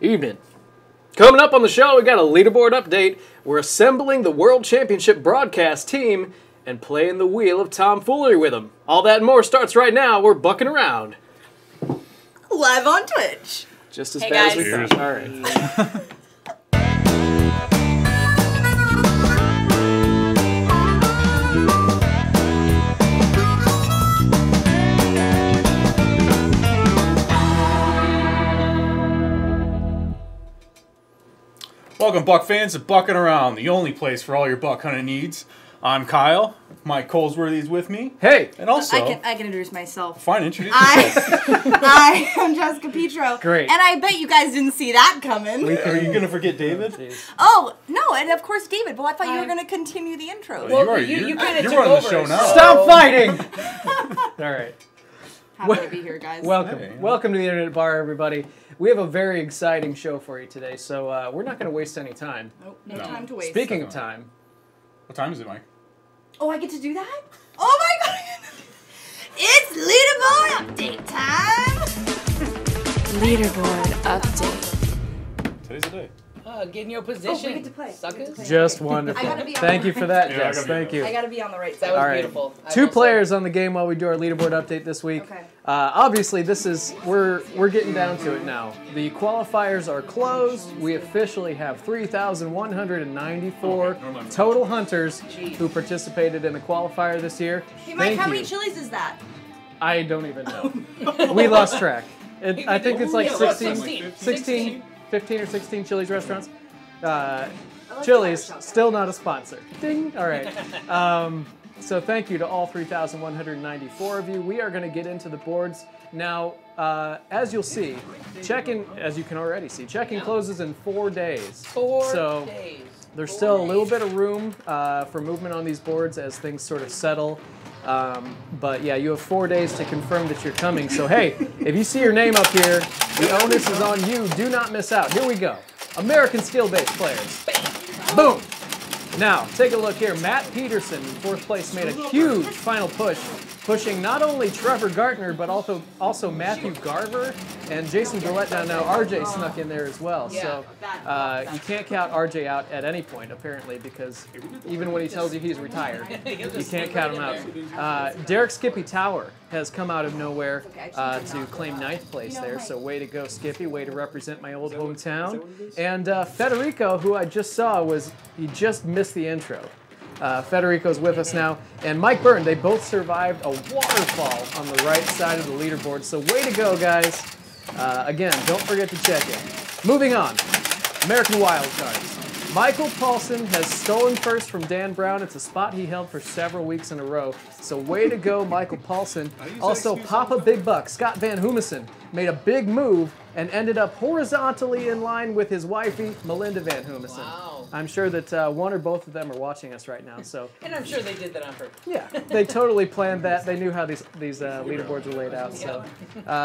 Evening. Coming up on the show, we got a leaderboard update. We're assembling the World Championship broadcast team and playing the wheel of tomfoolery with them. All that and more starts right now. We're bucking around. Live on Twitch. Just as Hey bad guys. as we thought. All right. Welcome, Buck fans, to Buckin' Around, the only place for all your buck hunting needs. I'm Kyle. Mike Colesworthy is with me. Hey! And also... I can introduce myself. Fine, introduce yourself. I am Jessica Petro. Great. And I bet you guys didn't see that coming. Are you going to forget David? Oh, no, and of course David, but I thought you were going to continue the intro. Well, you kind of you're took running over. the show now. Stop fighting! All right. Happy to be here, guys. Welcome. Hey. Welcome to the Internet Bar, everybody. We have a very exciting show for you today, so we're not going to waste any time. Nope, no time to waste. Speaking of time, What time is it, Mike? Oh, I get to do that? Oh my god! It's leaderboard update time! Leaderboard update. Today's the day. Get in your position. we get to play. Suckers. just wonderful. I gotta be on Thank the you for that, Yeah, I Jess. gotta be on Thank you. I gotta be on the right That side. was All right. beautiful. I Two will say. players on the game while we do our leaderboard update this week. Okay. Obviously, this is we're getting down to it now. The qualifiers are closed. We officially have 3,194 total hunters who participated in the qualifier this year. Hey Mike, Thank how you. many chilies is that? I don't even know. We lost track. I think it's like Yeah, well, 16, 15 or 16 Chili's restaurants. like Chili's, flower shop. still not a sponsor. Ding. All right. So thank you to all 3,194 of you. We are going to get into the boards. Now, as you'll see, check-in, as you can already see, check-in closes in 4 days. 4 So days. there's still a little bit of room for movement on these boards as things sort of settle. But yeah, you have 4 days to confirm that you're coming. So hey, if you see your name up here, the onus is on you. Do not miss out. Here we go. American skill-based players. Boom. Now, take a look here. Matt Peterson in 4th place made a huge final push, pushing not only Trevor Gartner, but also Matthew Garver and Jason Gillette down now. RJ snuck in there as well. So you can't count RJ out at any point, apparently, because even when he tells you he's retired, you can't count him out. Derek Skippy Tower has come out of nowhere to claim 9th place there. So way to go, Skippy. Way to represent my old hometown. And Federico, who I just saw, he just missed the intro. Federico's with us now, and Mike Byrne. They both survived a waterfall on the right side of the leaderboard, so way to go, guys. Again, don't forget to check in. Moving on, American Wildcards. Michael Paulson has stolen first from Dan Brown. It's a spot he held for several weeks in a row, so way to go, Michael Paulson. Also, Papa Big Buck, Scott Van Humison, made a big move and ended up horizontally in line with his wifey, Melinda Van Humison. Wow. I'm sure that one or both of them are watching us right now. So And I'm sure they did that on purpose. yeah, they totally planned that. They knew how these leaderboards were laid out. So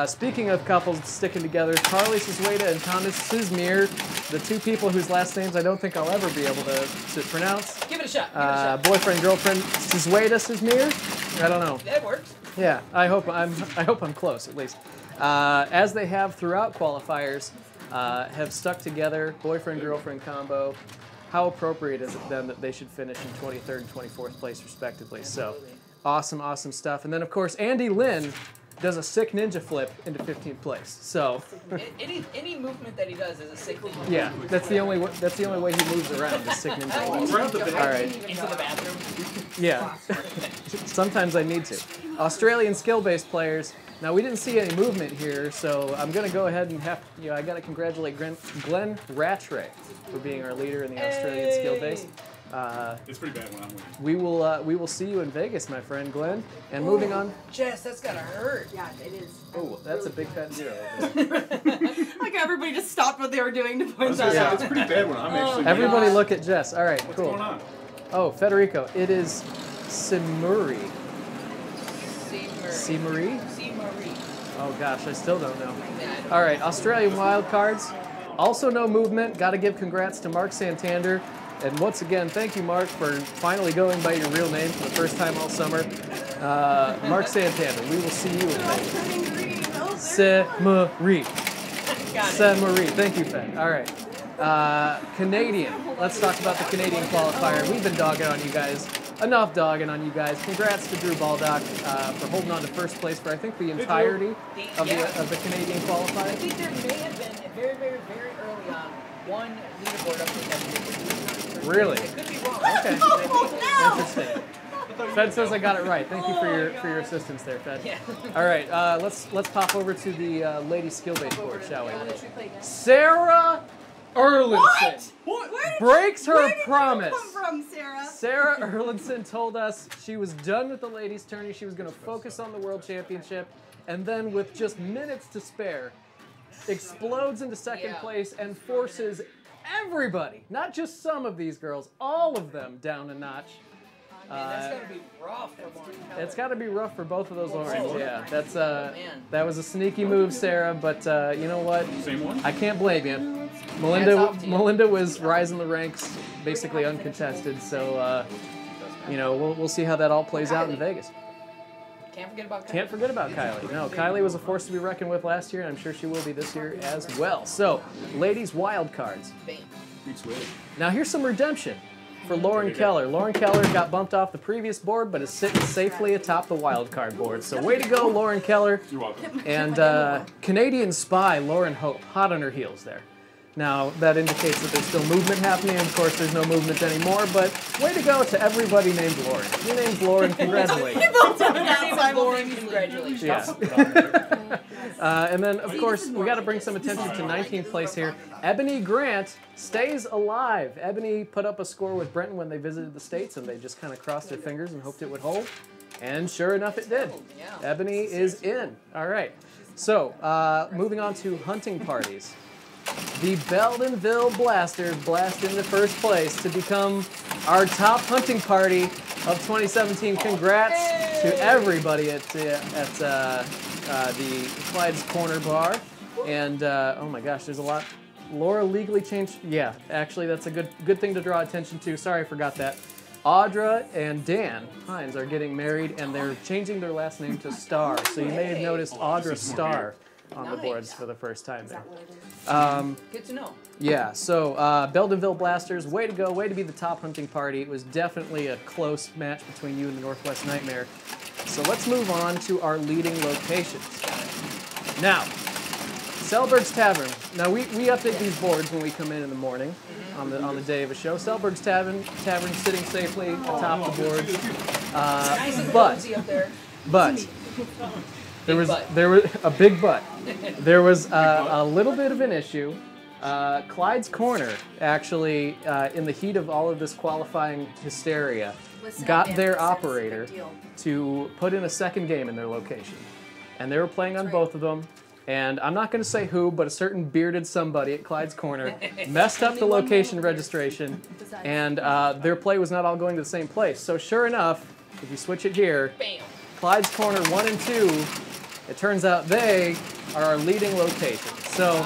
speaking of couples sticking together, Carly Sisweda and Thomas Sismir, the two people whose last names I don't think I'll ever be able to pronounce. Give it a shot. Give it a shot. Boyfriend, girlfriend, Sisweda, Sismir. I don't know. That works. Yeah, I hope I'm close at least. As they have throughout qualifiers, have stuck together, boyfriend girlfriend combo. How appropriate is it then that they should finish in 23rd and 24th place respectively? So, awesome stuff. And then of course Andy Lynn does a sick ninja flip into 15th place. So Any movement that he does is a sick thing. yeah, that's the only way he moves around. The sick ninja flip. All right. Into the bathroom. Yeah, sometimes I need to. Australian skill-based players. Now we didn't see any movement here, so I'm gonna go ahead and I gotta congratulate Glenn Rattray for being our leader in the Australian skill-based. It's pretty bad when I'm winning. We will see you in Vegas, my friend Glenn. And moving on. Jess, that's gotta hurt. Yeah, it is. Oh, that's a big fat zero. Like everybody just stopped what they were doing to point that Yeah. out. It's pretty bad when I'm actually Everybody winning. look at Jess. All right, What's cool. going on? Oh, Federico, it is Simuri. See Marie. Oh gosh, I still don't know. Yeah, I don't All right, Australian wildcards. Also no movement. Got to give congrats to Mark Santander. And once again, thank you, Mark, for finally going by your real name for the first time all summer. Mark Santander, we will see you in Vegas. Simuri. Saint Marie. Thank you, Fed. All right. Canadian. Let's talk about the Canadian qualifier. We've been dogging on you guys. Enough dogging on you guys. Congrats to Drew Baldock for holding on to first place for I think the entirety of the Canadian qualifier. I think there may have been very, very, very early on one leaderboard update that Really? It could be wrong. Okay. Oh, Interesting. Fed says I got it right. Thank you for your assistance there, Fed. Yeah. All right, let's pop over to the lady skill base board, shall we? Sarah Erlinson breaks her promise. Where did you come from, Sarah? Sarah Erlinson told us she was done with the ladies' tourney. She was going to focus on the World Championship, and then with just minutes to spare, explodes into second place and forces everybody, not just some of these girls, all of them down a notch. That's gotta be rough for Lauren Keller. It's got to be rough for both of those Laurens. Yeah, that's that was a sneaky move, Sarah. But you know what? Same one? I can't blame you. Melinda was rising the ranks, basically uncontested. So you know, we'll see how that all plays out in Vegas. Can't forget about Kylie. Can't forget about Kylie. No, Kylie was a force to be reckoned with last year, and I'm sure she will be this year as well. So, ladies' wild cards. Bam. Now here's some redemption for Lauren Keller. Lauren Keller got bumped off the previous board, but is sitting safely atop the wild card board. So way to go, Lauren Keller. You're welcome. And Canadian spy Lauren Hope, hot on her heels there. Now that indicates that there's still movement happening. Of course, there's no movement anymore, but way to go to everybody named Lauren. Your name's Lauren, congratulations. Lauren, congratulations. Yeah. And then, of course, we got to bring some attention to 19th place here. Ebony Grant stays alive. Ebony put up a score with Brenton when they visited the States, and they just kind of crossed their fingers and hoped it would hold. And sure enough, it did. Ebony is in. All right. So, moving on to hunting parties. The Beldenville Blasters blast into first place to become our top hunting party of 2017. Congrats to everybody at the Clyde's Corner Bar. And oh my gosh, there's a lot. Laura legally changed. Yeah, actually, that's a good thing to draw attention to. Sorry, I forgot that. Audra and Dan Hines are getting married, and they're changing their last name to Starr. So you may have noticed Audra Starr on the boards for the first time there. Good to know. Yeah, so Beldenville Blasters, way to go, way to be the top hunting party. It was definitely a close match between you and the Northwest Nightmare. So let's move on to our leading locations. Now, Selberg's Tavern. Now we update these boards when we come in the morning on the day of a show. Selberg's Tavern sitting safely atop the boards. But there was a big but. There was a little bit of an issue. Clyde's Corner actually, in the heat of all of this qualifying hysteria, got their operator to put in a second game in their location, and they were playing on both of them. And I'm not going to say who, but a certain bearded somebody at Clyde's Corner messed up the location registration, and their play was not all going to the same place. So sure enough, if you switch it here, Bam. Clyde's Corner 1 and 2, it turns out they are our leading location. So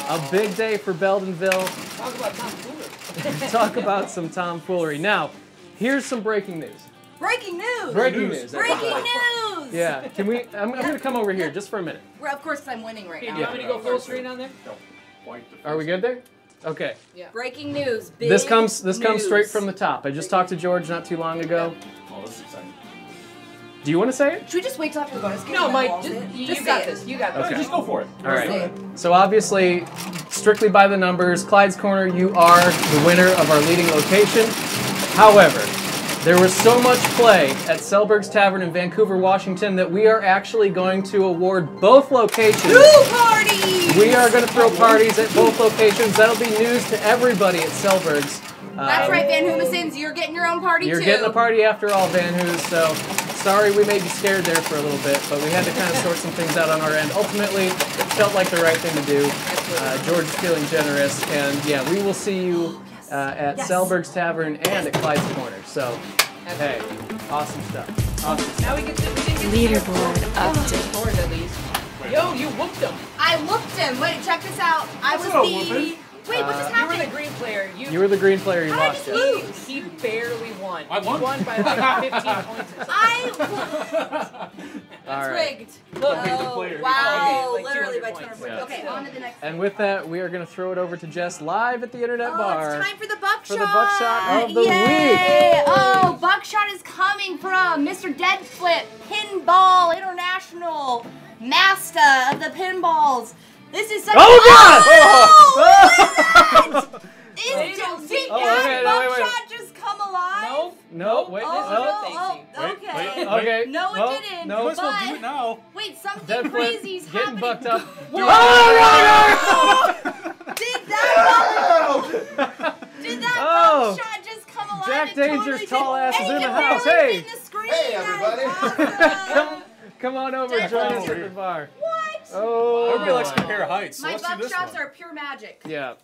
a big day for Beldenville. Talk about tomfoolery. Talk about some tomfoolery. Now, here's some breaking news. Breaking news! Breaking news. Breaking news! Yeah, can we? I'm going to come over here just for a minute. Well, of course, I'm winning right Hey, now. do you want me to go full screen on there? Are we good there? Okay. Yeah. Breaking news. Big This comes straight news. from the top. I just talked to George not too long ago. Oh, this is exciting. Do you want to say it? Should we just wait till after the bonus game? No, and Mike, then just, we'll you just got say this. it? You got this. Okay. Just go for it. All right. Say it. So obviously, strictly by the numbers, Clyde's Corner, you are the winner of our leading location. However, there was so much play at Selberg's Tavern in Vancouver, Washington, that we are actually going to award both locations. Two parties! We are going to throw parties at both locations. That'll be news to everybody at Selberg's. That's right, Van Humisons. You're getting your own party, You're too. getting a party after all, Van Hoos, so sorry we made you scared there for a little bit, but we had to kind of sort some things out on our end. Ultimately, it felt like the right thing to do. George is feeling generous, and yeah, we will see you at Selberg's Tavern and at Clyde's Corner. So, hey, awesome stuff. Awesome stuff. Now we get to Leaderboard update. Board at least. Yo, you whooped him. I whooped him. Wait, check this out. I was not a the Wait, what just You were the happened? green player. You were the green player. You How lost did it. you lose? He barely won. I won. He won by like 15 points or something. All It's right. rigged. Look, He's the Oh, player. wow, Okay, like literally by 200 200 points. points. Okay, on to the next And with that, we are going to throw it over to Jess live at the Internet Bar. It's time for the buckshot. For the buckshot of the Yay! week. Oh, buckshot is coming from Mr. Deadflip, Pinball International, master of the pinballs. This is such Oh, God! They don't see- Did Oh, that okay, no, wait, wait. buckshot just come alive? No, wait. Oh, This is no, what Wait, okay. wait, Okay. No, it well, didn't. No, Might as well do it now. Wait, something Deadflip crazy's getting happening. bucked up. Whoa. Did that Oh. buckshot just come alive? Jack It Danger's totally tall did. ass is And in he the can house. barely Hey. fit in the screen. Hey, That is everybody. awesome. Come on over and join us at the bar. What? Oh. Everybody likes to compare heights, so My let's do this buckshots one. are pure magic. Yeah.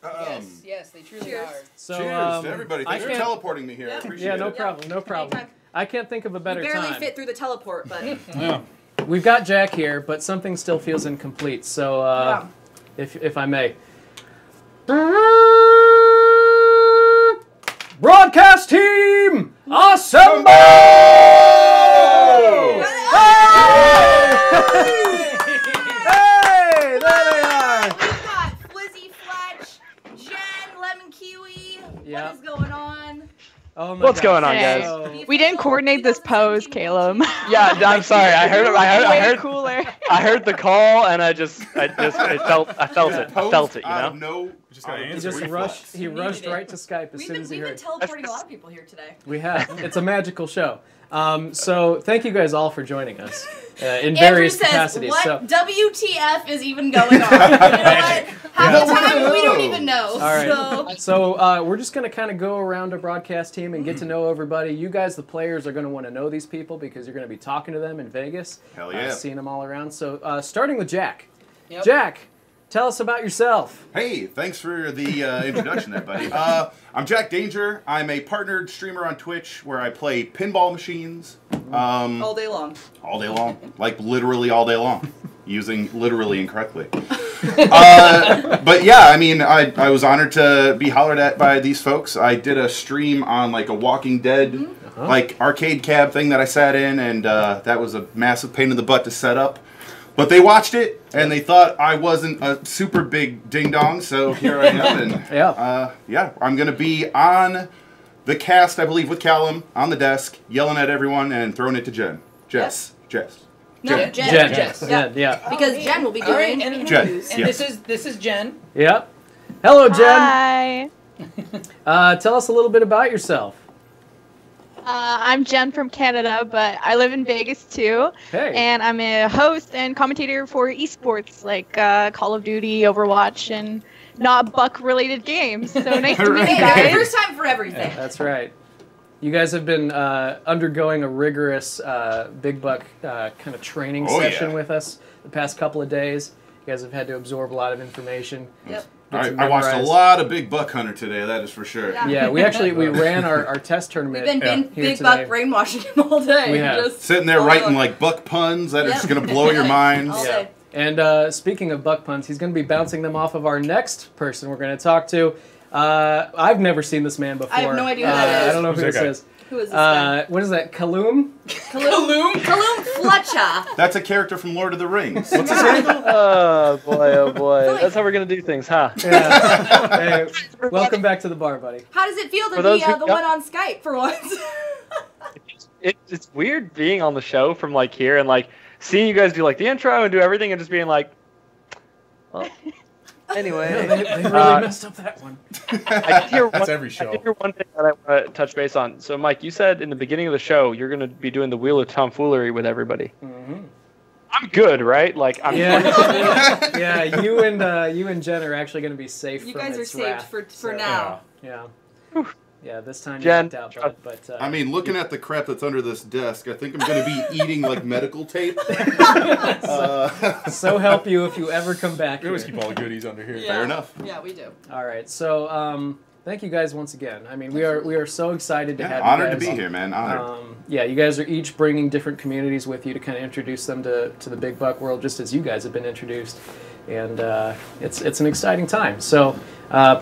Yes, they truly Cheers. are. So, Cheers to everybody. I Thanks for can't- teleporting me here. I appreciate Yeah, no it. problem. No problem. Anytime. I can't think of a better You barely time. fit through the teleport, but Yeah. We've got Jack here, but something still feels incomplete. So, if I may. Broadcast team, assemble! Hey, there they are. we've got FLIZZYFLETCH, Jen, LEMONKIWI. Yeah. What is going on? Oh my What's gosh. going on, guys? So- We didn't coordinate this pose, Caleb. Yeah, I'm sorry. I heard Way cooler. I heard the call, and I felt it. I felt it. You Out of know. no. Just gotta out of He answer just reflex. rushed. He rushed right to Skype as We've soon been, as he we've been heard. teleporting a lot of people here today. We have. It's a magical show. So thank you guys all for joining us in Andrew various says, capacities. what So, WTF is even going on? You know what? Half the time we don't even know. all right. So we're just going to kind of go around our broadcast team and get to know everybody. You guys, the players, are going to want to know these people because you're going to be talking to them in Vegas. Hell yeah. Seeing them all around. So starting with Jack. Yep. Jack, tell us about yourself. Hey, thanks for the introduction there, buddy. I'm Jack Danger. I'm a partnered streamer on Twitch where I play pinball machines All day long. all day long. Like, literally all day long. Using literally incorrectly. But yeah, I mean, I was honored to be hollered at by these folks. I did a stream on, like, a Walking Dead, like, arcade cab thing that I sat in, and that was a massive pain in the butt to set up. But they watched it, and they thought I wasn't a super big ding-dong, so here I am. And yeah, I'm going to be on the cast, I believe, with Callum, on the desk, yelling at everyone and throwing it to Jen. Jess. No, Jen. Jen. Jen. Yeah. Yeah. Because Jen will be All right, doing and, Jen. interviews. and Yes. this is Jen. Yep. Hello, Jen. Hi. Tell us a little bit about yourself. I'm Jen from Canada, but I live in Vegas too. Hey. And I'm a host and commentator for esports like Call of Duty, Overwatch, and not buck-related games. So nice to meet you Hey, guys. first time for everything. That's right. You guys have been undergoing a rigorous Big Buck kind of training Oh, session yeah. with us the past couple of days. You guys have had to absorb a lot of information. Yep. I to watched a memorize. lot of Big Buck Hunter today, that is for sure. Yeah. Yeah, we ran our test tournament. We've been here Big today. Buck brainwashing him all day. We have. Just Sitting there all writing day. like buck puns that are Yep. just going to blow your minds. All Yeah. day. And speaking of buck puns, he's going to be bouncing them off of our next person we're going to talk to. I've never seen this man before. I have no idea who that is. I don't know Who's who that this guy? is. Who is this guy? What is that? Kaloum? Kaloum Fletcher. That's a character from Lord of the Rings. Oh boy. That's how we're gonna do things, huh? Yeah. Hey, welcome back to the bar, buddy. How does it feel to For be those who the don't- one on Skype for once? It's weird being on the show from like here and like seeing you guys do like the intro and do everything and just being like, well, anyway. They really messed up that one. I did hear That's one, every show. I did hear one thing that I want to touch base on. So, Mike, you said in the beginning of the show you're going to be doing the Wheel of Tomfoolery with everybody. I'm good, right? Like, I'm Yeah, yeah. You and Jen are actually going to be safe. You from guys are its saved wrath. for So, now. Yeah. Yeah, this time Jen, you lucked out, bud, but I mean, looking at the crap that's under this desk, I think I'm going to be eating like medical tape. so help you if you ever come back We always here. keep all the goodies under here. Yeah. Fair enough. Yeah, we do. All right, so thank you guys once again. I mean, we are so excited to Yeah, have honored you to guys. be here, man. Honored. Yeah, you guys are each bringing different communities with you to kind of introduce them to the Big Buck world, just as you guys have been introduced. and it's an exciting time. So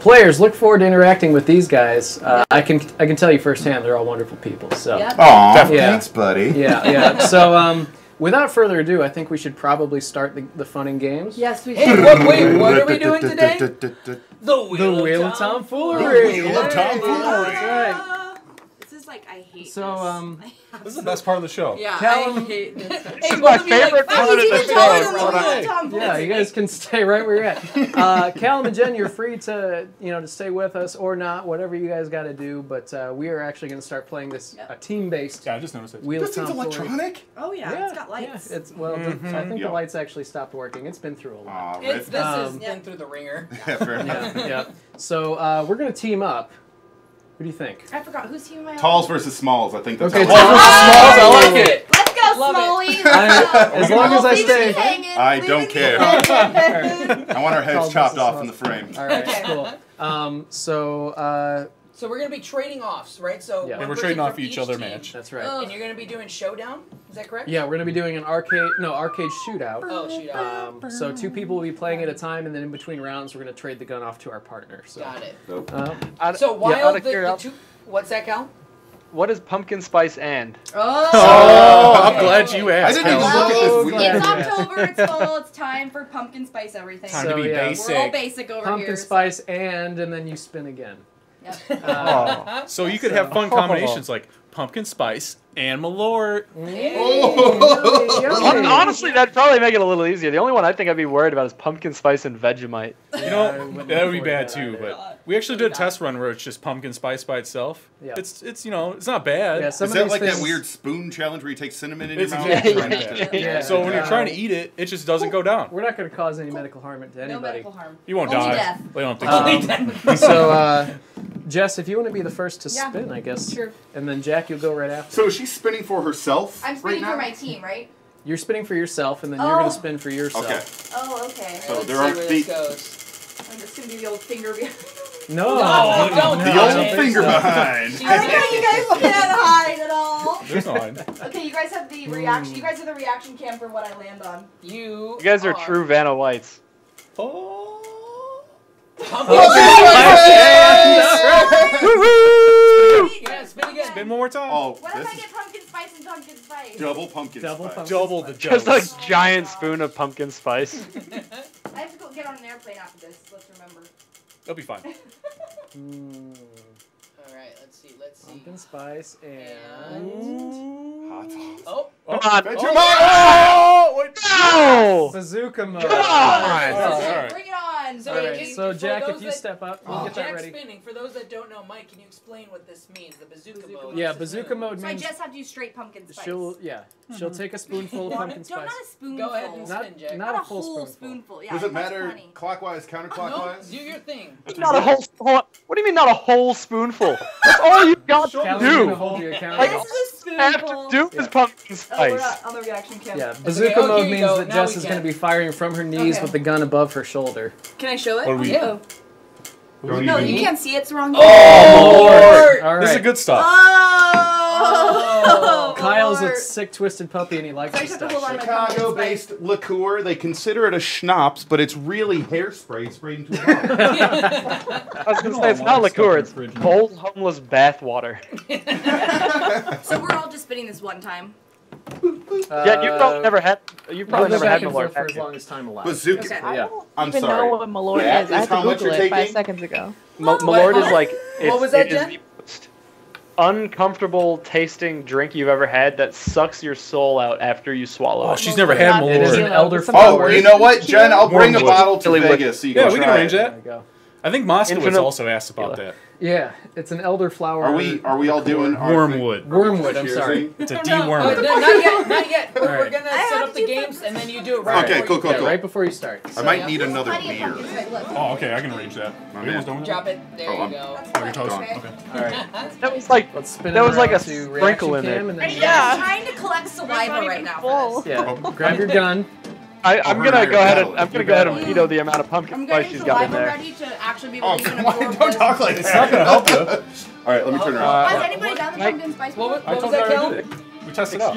players, look forward to interacting with these guys. I can tell you firsthand, they're all wonderful people. So Aw, thanks, buddy. yeah. So without further ado, I think we should probably start the fun and games. Yes, we Hey, should. wait, what are we doing today? The Wheel of Tomfoolery. Wheel of Tomfoolery. That's right. This is like, I hate So, This is the best part of the show. Yeah, Callum- I hate this. This is my favorite part of the show. Yeah, you guys can stay right where you're at. Callum and Jen, you're free to to stay with us or not, whatever you guys got to do. But we are actually going to start playing this team-based. Yeah, I just noticed it. Wheel This of thing's Tomfoolery. electronic? Oh yeah, it's got lights. Yeah, it's I think the lights actually stopped working. It's been through a lot. Aw, This Rick. has been through the ringer. Yeah, fair enough. Yeah. So we're going to team up. What do you think? I forgot whose team am I on? Talls versus smalls. I think that's Okay, how Talls versus it Smalls. I like it. Let's go, Love it. Smalley. As long as I stay. I don't care. I want our heads Talls chopped versus off in the frame. All right, cool. So we're gonna be trading offs, right? So Yeah. And we're one trading person off for each other team. match. That's right. And you're gonna be doing showdown. Is that correct? Yeah, we're gonna be doing an arcade shootout. Oh, shootout. So 2 people will be playing at a time, and then in between rounds, we're gonna trade the gun off to our partner. So. Got it. Uh, So while out of the curiosity, two, what's that, Cal? what is pumpkin spice and? Oh, I'm glad you asked. I didn't even Cal. look at this. glad. It's Yeah. October, it's fall, it's time for pumpkin spice everything. Time So, to be yeah, basic. We're all basic over pumpkin here. spice and then you spin again. Yep. Oh. So you could have fun combinations like pumpkin spice and malort. Honestly, that'd probably make it a little easier. The only one I think I'd be worried about is pumpkin spice and Vegemite. You know, that would be bad too. But we actually did a test run where it's just pumpkin spice by itself. Yeah. It's it's not bad. Yeah, some Is of that these like things, that weird spoon challenge where you take cinnamon in your It's mouth? exactly Yeah. So when you're trying to eat it, it just doesn't go down. We're not going to cause any medical harm to No anybody. medical harm. You won't Only die. death. I don't think so. So, Jess, if you want to be the first to Yeah, spin, I guess. sure. And then Jack, you'll go right after. So is she spinning for herself I'm right spinning now? for my team, right? You're spinning for yourself, and then you're going to spin for yourself. Okay. Oh, okay. So Let's there see aren't where the- this goes. I'm just gonna do the old finger behind. No, don't The do old it. finger behind. I like how you guys can't hide at all. There's no line. Okay, you guys have the reaction. You guys are the reaction cam for what I land on. You You guys are true Vanna Whites. Yeah, spin again. Spin one more time. Oh, What if this I is get pumpkin spice and pumpkin spice? double pumpkin Double spice. pumpkin. Double the Just jokes. a giant spoon of pumpkin spice. I have to go get on an airplane after this. Let's remember. It'll be fine. All right, let's see. Pumpkin spice and Hot sauce. Oh, Come on. Oh! Wait. No! bazooka mode. Come on! Alright. Bring it on. So All right, Can- so for Jack, those if you that- step up, we'll get that Jack's ready. spinning. For those that don't know, Mike, can you explain what this means? The bazooka mode. Yeah, What's this bazooka move? mode So I means just have to use straight pumpkin spice. she'll take a spoonful of pumpkin Don't, spice. not a spoonful. Go ahead and Not, spin, Jack. not a Not full whole spoonful. Yeah, Does it that's matter funny. clockwise, No, counterclockwise? do your thing. Not a whole. What do you mean not a whole spoonful? That's all you got to Callum's gonna do. hold you accountable. Like, This is a all you have to spoonful. do is pumpkin Oh, we're spice. not on the reaction cam. Yeah, okay. bazooka Oh, mode here you means go. that Now Jess we is can. going to be firing from her knees Okay. with the gun above her shoulder. Can I show it? What do we- Yeah. No, you can't see it. It's wrong. Oh, all right. This is good stuff. Oh! Kyle's a Lord. sick, twisted puppy, and he likes So I this just have to stuff. hold on to my pumpkin spice. Chicago-based liqueur. They consider it a schnapps, but it's really hairspray sprayed into a bottle. I was gonna say it's not liqueur. It's cold, homeless bath water. So we're all just spinning this one time. Yeah, you've probably never had. You've I'll probably go never back had and Malort. forth for have as you? long as time allows. Bazooka. Okay. Yeah. I'm even sorry. know what Malort That is. I had is to how much Google you're it 5 taking? seconds ago. Malort is like What was that, it is Jen? the most uncomfortable tasting drink you've ever had that sucks your soul out after you swallow Oh, it. she's never had It is an Malort. elderflower. Oh, you know what, Jen? I'll bring a Wormwood. bottle to Really Vegas so you Yeah, can we can try arrange it. There that. you go. I think Moskowitz Infinite- also asked about that. Yeah, it's an elderflower. Are we all doing our Wormwood. Wormwood, I'm Cheersing? sorry. It's a No, dewormer. Oh, no, not yet, not yet. We're Alright. gonna I set have up to the do games something. and then you do it right. Okay, before cool, you- cool, Yeah, right before you start. I might need another Plenty of beer. pumpkin spice. Look. Oh, okay, I can arrange that. My Are you man. almost done with Drop it. There Oh, you I'm- go. That's Oh, fine. you're toast. Okay. Okay. All right. That was like Let's spin it That was like around a to sprinkle reaction in it. cam and then I'm trying to collect saliva right now. For this. Yeah, grab your gun. I'm we're gonna gonna go ahead battle. and I'm gonna You're go ahead and battling. veto the amount of pumpkin I'm spice getting she's got in saliva there. ready to actually be Oh, able to come even on, absorb don't this. talk like It's not gonna that. help you. All right, let me turn around. Has anybody done the Mike- pumpkin spice What before? was that, Kel? We We test it out.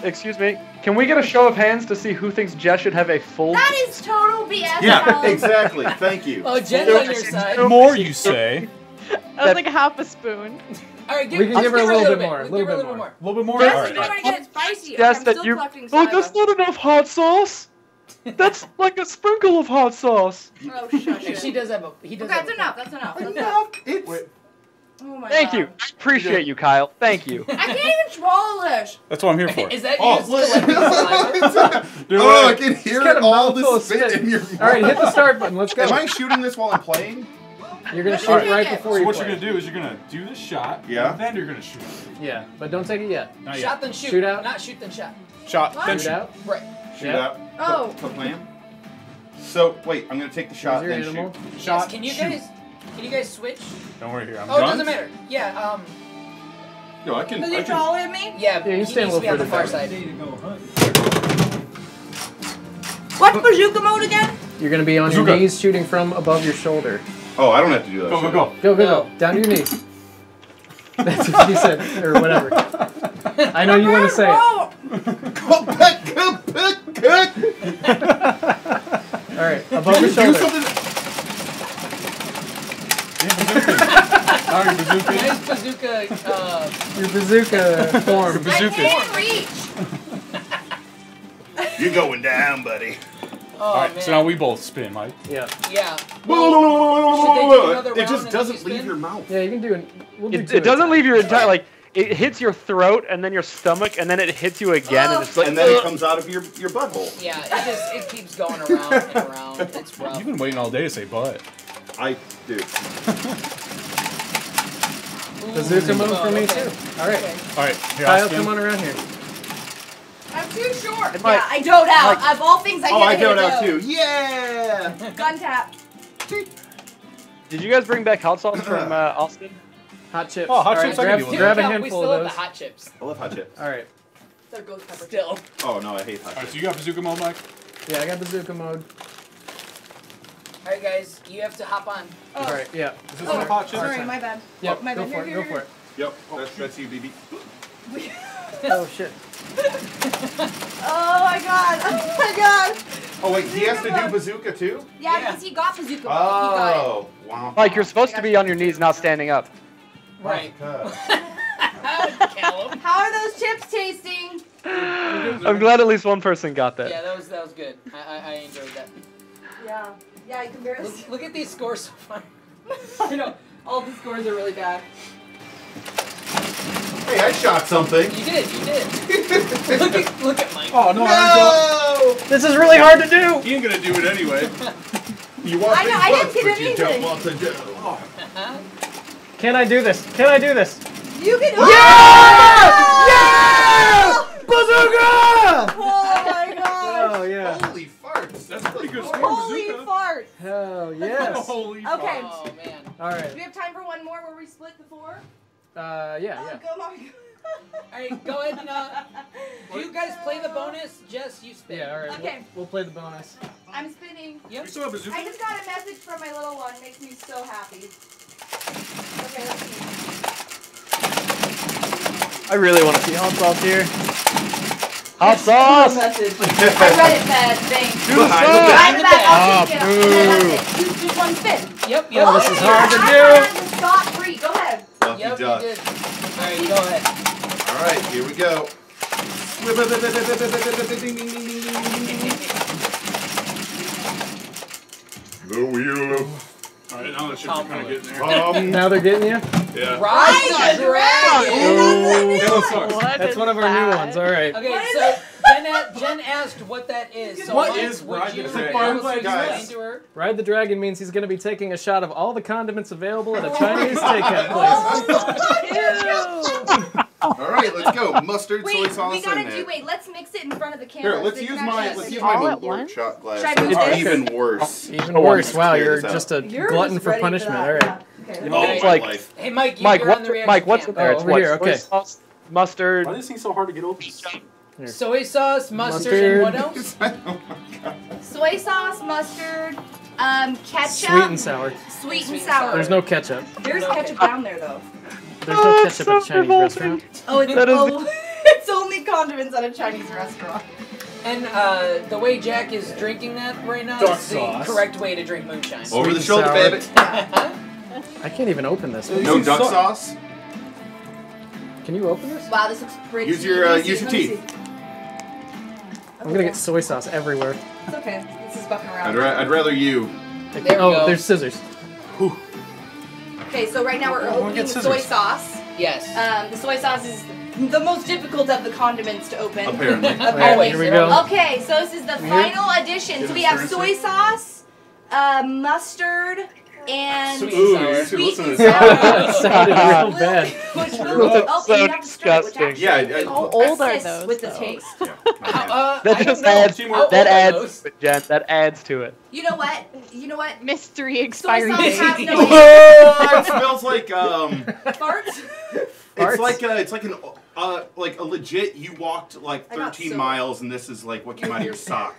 Excuse me. Can we get a show of hands to see who thinks Jess should have a full? That is total BS. Yeah, Alex. exactly. Thank you. Oh, Jen's on your side. More, you say? That was like a half a spoon. All right, We can give her a little bit more. A little bit more. A little bit more? Jess All is right. going to get it spicy. Jess, I'm that still you. collecting Oh, saliva. that's not enough hot sauce. That's like a sprinkle of hot sauce. Oh, shush Hey, it. she does have a. He does Okay, have that's a enough. That's enough. That's enough. It's Oh my Thank God. you. I appreciate you, Kyle. Thank you. I can't even swallow this. That's what I'm here for. Is that Oh, you collecting saliva? oh, I can hear got a all mouthful the of spit spit. in your mouth. All right, hit the start button. Let's go. Am I shooting this while I'm playing? You're gonna Let's shoot it take right it. before So you what play. you're gonna do is you're gonna do the shot, Yeah. and then you're gonna shoot. Yeah, but don't take it yet. Not Shot yet. then shoot. Shoot out. Not shoot then shot. Shot, What? then Shoot shoot. out. Right. Shoot Yeah. out. Oh. Put plan. So wait, I'm gonna take the shot Your then animal. shoot. Shot. Yes, can you shoot. guys switch? Don't worry here. I'm Oh, it done. doesn't matter. Yeah. No, I can. Does I he can. taller than me? Yeah. Yeah, you he stand needs to a be on the little far further side. What's bazooka mode again? You're gonna be on your Bazooka. knees, shooting from above your shoulder. Oh, I don't have to do that. Go, go, shit. go. Go, go, No. go. Down to your knees. That's what she said, or whatever. I know you want to say it. Oh, Go back, go back, go. All right, above your Do shoulder. something. Alright, bazooka. Nice bazooka. Your bazooka form. I can't reach. You're going down, buddy. Oh Alright, man. so now we both spin, Mike. Yeah. Should Should they do another It round just and doesn't then you leave spin? your mouth. Yeah, you can do it. We'll do two It doesn't at a leave your entire like. It hits your throat and then your stomach and then it hits you again and it's like. And then it comes out of your butthole. Yeah. It keeps going around and around. It's rough. You've been waiting all day to say butt. I do. Bazooka mode for me okay. too. All right, Okay. Alright, here, Kyle, I'll spin. come on around here. I'm too short. It might- Yeah, I dote out. Of all things, I Oh, get I to hit go a out doe. too. Yeah. Gun tap. Did you guys bring back hot sauce from Austin? Hot chips. Oh, hot All right, chips, I can grab, deal with grab a Cal, we handful still of have those. the hot chips. I love hot chips. All right. There goes pepper. Still. Oh no, I hate hot Alright, chips. so you got bazooka mode, Mike? Yeah, I got bazooka mode. All right, guys, you have to hop on. All right, yeah. Is this enough hot chips? Sorry, my bad. Yep, my go bad. for it, Here, go here, for it. Yep, that's you, BB. Oh, shit. Oh my god. Oh my god. Oh wait, he has to do bazooka too? Yeah, because he got bazooka. He got Oh, wow. Mike, you're supposed to be on your knees, not standing up. Right. Okay. Callum. it. How are those chips tasting? I'm glad at least one person got that. Yeah, that was good. I enjoyed that. Yeah. Yeah, I can barely. Look at these scores so far. I know. All the scores are really bad. Hey, I shot something. You did. look at Mike. Oh, no, No! This is really hard to do. He ain't gonna do it anyway. You want I know, big I didn't butts, get but you anything. don't want to do. Can I do this? Can I do this? You can. Bazooka! Oh my god. Oh, yeah. Holy farts! That's a pretty good score. Holy fart. Hell yes. Holy Okay. Oh man. All Do right. we have time for one more where we split the four? Yeah. Oh, come on. All right, go ahead and do you guys play the bonus? Jess, you spin. Yeah, all right. Okay. We'll play the bonus. I'm spinning. Yep. We still have bazooka? I just got a message from my little one. Makes me so happy. Okay, let's see. I really want to see Hot sauce here. hot sauce. Message. I read it bad. Thanks. Do the Behind sauce. I'm back. I'll take it. boo. That's it. Do one spin. Yep. Oh, this is hard to I do. thought I was scot-free. Go ahead. Lucky Yep, duck. you did. All right, go ahead. All right, here we go. The wheel of Alright, now the chips are kind of getting there. Now they're getting you? Yeah. Ride the dragon. Hey, what sucks? What That's is one of our new that? ones. All right. Okay, What is so Jen asked what that is. So What Mike, is would Ride the you Dragon? be able to Guys. explain to her? Ride the Dragon means he's going to be taking a shot of all the condiments available at a Chinese takeout place. All right, let's go. Mustard, soy Wait, sauce, we gotta in there. do. Wait, let's mix it in front of the camera. Here, let's so they use can my actually see All it. at Moonlord once? shot glass. Should I move It's this? even worse. Even Oh, worse. let's Wow, clear you're this out. just a You're glutton just for ready punishment. that. All right. Yeah. Okay, Oh, let's my Like- life. Hey, Mike, Mike, you're on the reaction Mike, what's cam. in there? Oh, It's over what? here, okay. Soy sauce, mustard. Why does this thing so hard to get open? Soy sauce, mustard, and what Mustard. else? Oh my god. Soy sauce, mustard, ketchup. Sweet and sour. Sweet and sour. There's no ketchup. There's Okay. ketchup down there though. There's no ketchup at a Chinese restaurant. Oh, it's That is- oh, it's over condiments at a Chinese restaurant. And the way Jack is drinking that right now Duck is sauce. the correct way to drink moonshine. Over the and shoulder, sour. baby. I can't even open this. No duck sauce. Can you open this? Wow, this looks pretty. Use your Let me use see, your let me teeth. see. I'm gonna get soy sauce everywhere. It's okay. This is bucking around. I'd rather you. There we Oh, go. there's scissors. Okay, so right now we're opening the soy scissors. sauce. Yes. The soy sauce is the most difficult of the condiments to open. Apparently. Alright, here we go. Okay, so this is the final addition. So we have soy sauce, mustard, and Sweet Ooh, and sour. sweet and That sounded real Will- bad. Which will That's okay, so you have to stir it, which disgusting. actually Yeah. How old are assists those? with the though? taste. That I just don't know. adds. How old That are adds those? to it, Jen. That adds to it. You know what? You know what? Mystery Soy expiry sauce date. has no Oh, it smells like farts. It's like a legit. You walked like I got 13 so- miles, and this is like what came out of your sock.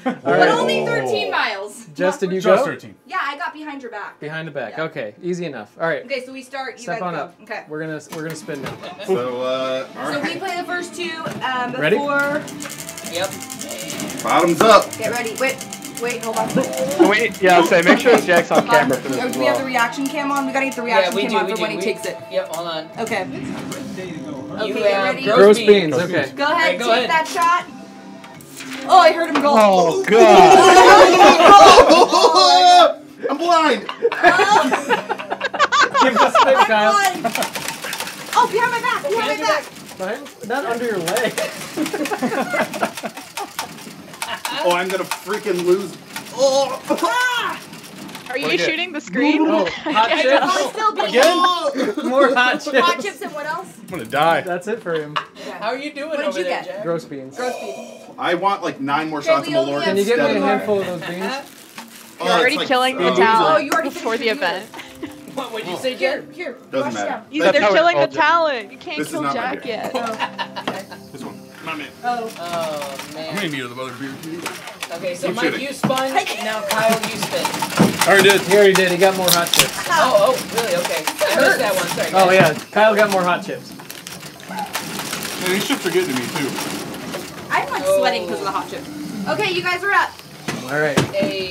But Alright. only 13 miles. Jess, did you Just go? 13. Yeah, I got behind your back. Behind the back. Yeah. Okay, easy enough. All right. Okay, so we start. You Step guys on go. up. Okay. We're gonna spin now. So all So we right. play the first two Ready? before. Yep. Bottoms up. Get ready. Wait, hold on. Wait, yeah, I'll say make sure Jack's on camera for this Do as we have the well. reaction cam on? We gotta get the Yeah, reaction we cam do. on We for do. when he we- takes it. Yep. Hold on. Okay. You Okay, have ready? Gross beans. Okay. Go ahead, Go take ahead. that shot. Oh, I heard him go. Oh God! I'm blind. Give us a spin, I'm Kyle. blind. Oh, behind my back. Behind my back. Not under your leg. Oh, I'm gonna freaking lose. Oh. Ah! Are you What again? shooting the screen? Oh, hot Oh, chips. it's still being Again? More hot chips. hot chips and what else? I'm gonna die. That's it for him. How are you doing What did over you there, get? Jack? Gross beans. Gross beef. I want like 9 more Okay, shots of we only Malort. have Can you get me a Seven more. handful of those beans? Oh, You're already it's like- killing the oh, talent Oh, you already before the finished your event. What would you say, Jack? Here. Doesn't wash matter. down. They're how it killing the all did. talent. You can't This is kill not my Jack beer. yet. This one. Not me. Oh. Oh I'm man. gonna need another beer too. Okay, so Keep Mike, shooting. you spun. Now Kyle, you spin. I already did. He already did. He got more hot chips. Oh, really? Okay. I missed that one. Sorry. Oh guys. yeah, Kyle got more hot chips. Man, these chips are getting to me too. I'm like sweating because of the hot chips. Okay, you guys are up. All right. Hey.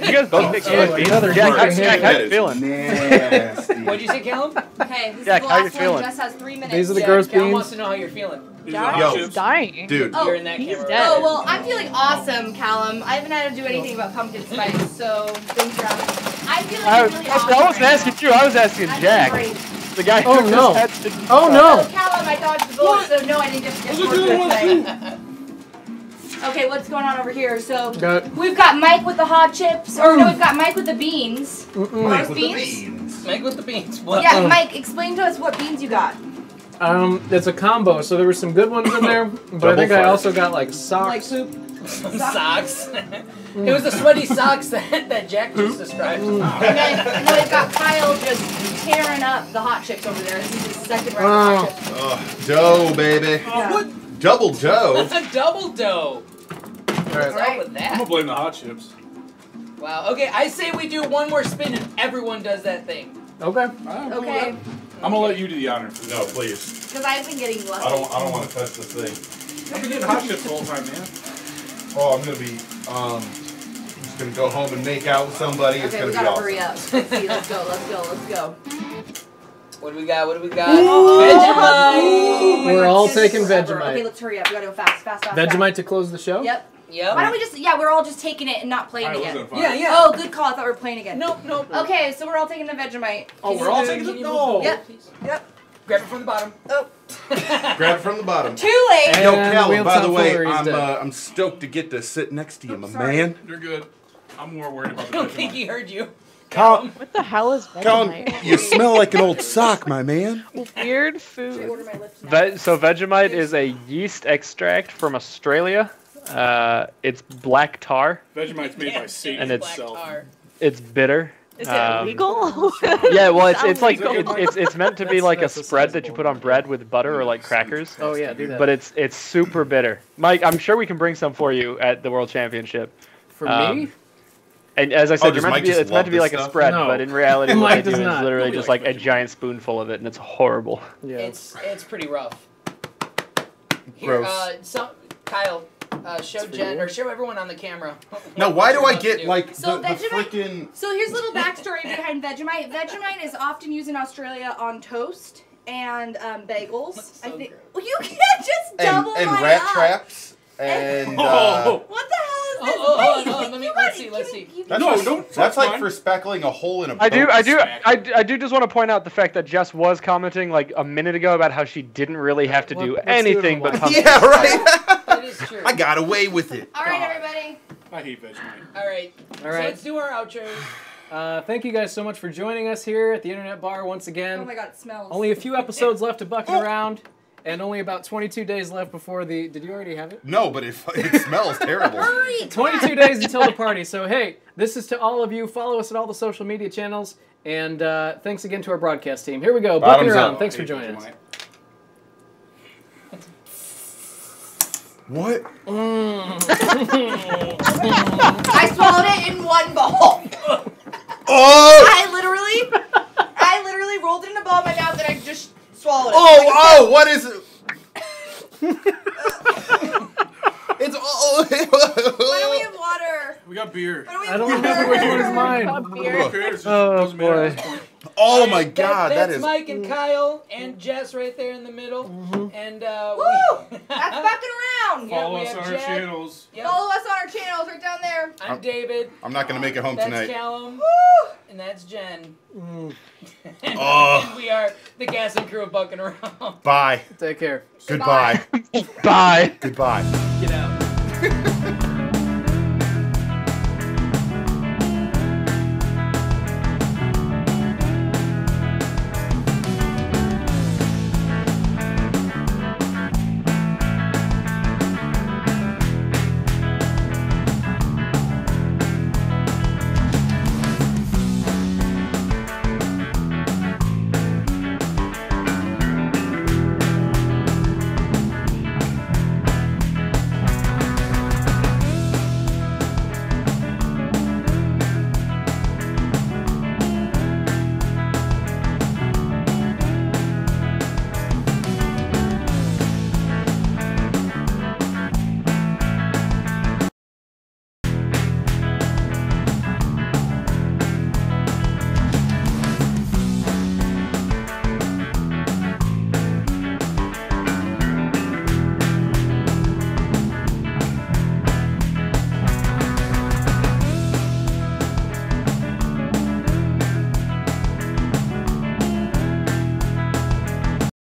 You guys both pick Oh, good beans. another Jack, fucking Jack, how That you is feeling? nasty. What'd you say, Callum? Okay, this Jack, is how the you last feeling? one. Jess has 3 minutes. These are the Jack, gross Callum beans. wants to know how you're feeling. These are Jack hot Yo. is chips. dying. Dude. Oh, You're in that he's camera. dead. Oh, well, I'm feeling awesome, Callum. I haven't had to do anything about pumpkin spice, so thanks for asking. I'm feeling I really awesome. wasn't asking you. I was asking I'm Jack. feeling The guy Oh, who no. just had to. Oh great. no! Oh, Callum, I dodged the bullet, so no, I didn't just get more good tonight. Okay, what's going on over here? So, Got we've got Mike with the hot chips, or no, we've got Mike with the beans. Mike Roast with the beans? beans. Make with the beans. What? Yeah, Mike, explain to us what beans you got. it's a combo. So there were some good ones in there, but I Double think I fire. also got like sock Like- soup. Some socks. It was the sweaty socks that Jack just described. And then we've got Kyle just tearing up the hot chips over there. This is his second round of hot chips. Oh, dough, baby. Yeah. Double dough. Double dough. All What's right. up with I'm that? gonna blame the hot chips. Wow. Okay, I say we do one more spin and everyone does that thing. Okay. Okay, I'm gonna let you do the honor. No, please. because I've been getting lucky. I don't want to touch this thing. I've been getting hot chips the whole time, man. Oh, I'm gonna be I'm just gonna go home and make out with somebody. It's Okay, gonna we be gotta awesome. hurry up. Let's see, let's go. What do we got? What do we got? Oh, We're all taking Okay, Vegemite. let's hurry up. We gotta go fast. Vegemite to close the show. Yep. Yep. Why don't we just, we're all just taking it and not playing I was again. gonna find Yeah, it. yeah. Oh, good call. I thought we were playing again. Nope, nope. Okay, so we're all taking the Vegemite. Oh, we're all Can taking you it? move No. the- Yep. Yep. Grab it from the bottom. Oh, Grab it from the bottom. too late. And Yo, the Callum, wheel by the top way, foolery is dead. I'm stoked to get to sit next to you, my sorry. man. You're good. I'm more worried about I the don't think Vegemite. he heard you. Callum, What the hell is Callum, Vegemite? you smell like an old sock, my man. Weird Should I food. order my lips now? So Vegemite is a yeast extract from Australia. It's black tar. Vegemite's made by Satan And it's- itself. It's bitter. Is it illegal? Yeah, well, it's like illegal. it's meant to be That's- like a that's a spread that you sizable put on bread with butter or like crackers. Oh yeah, do that. But it's super bitter. Mike, I'm sure we can bring some for you at the World Championship. for um, me, And as I said, does it's Mike meant just to be love like this a stuff? spread, No. but in reality, what Mike they do does is not. literally Nobody just likes like a giant spoonful of it, and it's horrible. Yeah. It's pretty rough. Gross. Kyle, show for Jen you. or show everyone on the camera. Now, what why you're do I about to get do. like So the Vegemite. freaking? So here's a little backstory behind Vegemite. Vegemite is often used in Australia on toast and bagels. So I think. gross. Well, you can't just double And mine rat up. traps and What the hell is this? hold on, Wait, let's see. that's No, for, don't that's touch like mine. for spackling a hole in a boat. I do just want to point out the fact that Jess was commenting like a minute ago about how she didn't really have to do Let's do it anything on but one. come. Yeah, right. That is true. I got away with it. All right, everybody. I hate Vegemite. All right. All So right. let's do our outros. Thank you guys so much for joining us here at the Internet Bar once again. Oh my God, it smells. Only a few episodes left of Bucking Around, and only about 22 days left before the. Did you already have it? No, but it smells terrible. Hurry! 22 days until the party. So hey, this is to all of you. Follow us at all the social media channels, and thanks again to our broadcast team. Here we go. Bucking Bottoms Around. up. Thanks I for hate joining us. Vegemite. What? I swallowed it in one bowl. Oh! I literally rolled it in a ball in my mouth and I just swallowed it. Oh! What is it? It's Why don't we have water? We got beer. Why don't we I have don't water? remember which one is mine. Who cares? Oh, Doesn't matter at boy. this point. Oh my God, that that's is. Mike and Kyle and Jess right there in the middle. And Woo! That's Bucking Around. Yeah, Follow we us have on our Jen. channels. Yep. Follow us on our channels right down there. I'm David. I'm not gonna make it home That's tonight. Callum. Woo! And that's Jen. Mm. And we are the cast and crew of Bucking Around. Bye. Take care. Goodbye. Bye. Goodbye. Get out.